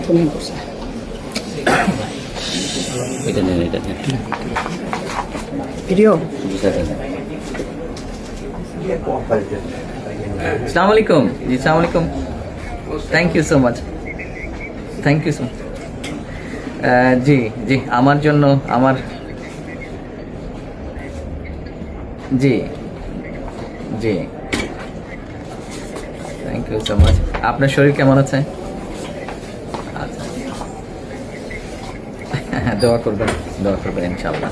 Phone করছে এটা নেন ভিডিও। আসসালামু আলাইকুম। জি আসসালামু আলাইকুম। Thank you so much, thank you so much. জি জি, আমার জন্য আমার জি জি, থ্যাংক ইউ সো মাচ। আপনার শরীর কেমন আছে? আচ্ছা, দোয়া করবেন ইনশাআল্লাহ।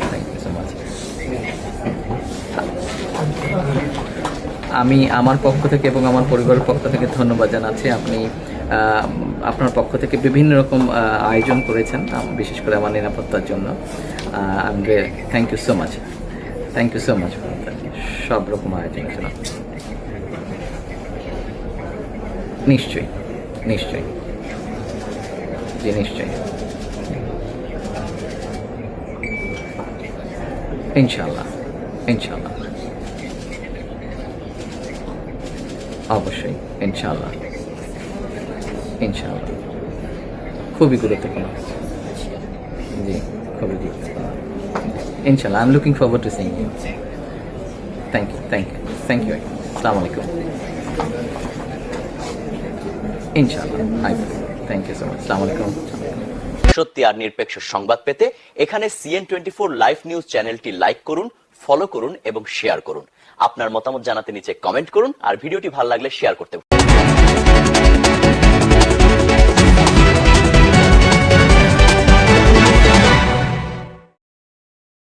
Thank you so much. আমি আমার পক্ষ থেকে এবং আমার পরিবারের পক্ষ থেকে ধন্যবাদ জানাচ্ছি। আপনি আপনার পক্ষ থেকে বিভিন্ন রকম আয়োজন করেছেন, বিশেষ করে আমার নিরাপত্তার জন্য। Thank you so much, thank you so much. সব রকম আয়োজনের জন্য নিশ্চয়ই নিশ্চয়ই, জি নিশ্চয়ই, ইনশাআল্লাহ ইনশাআল্লাহ, অবশ্যই ইনশাআল্লাহ ইনশাআল্লাহ। খুবই গুরুত্বপূর্ণ, জি খুবই গুরুত্বপূর্ণ। ইনশাআল্লাহ, I am looking forward to seeing you. Thank you thank you thank you. আসসালামু আলাইকুম। ইনশাআল্লাহ, থ্যাংক ইউ সো মাচ। আসসালামু আলাইকুম। সত্যি আর নিরপেক্ষ সংবাদ পেতে এখানে CN24 লাইভ নিউজ চ্যানেলটি লাইক করুন, ফলো করুন এবং শেয়ার করুন। আপনার মতামত জানাতে নিচে কমেন্ট করুন আর ভিডিওটি ভালো লাগলে শেয়ার করতে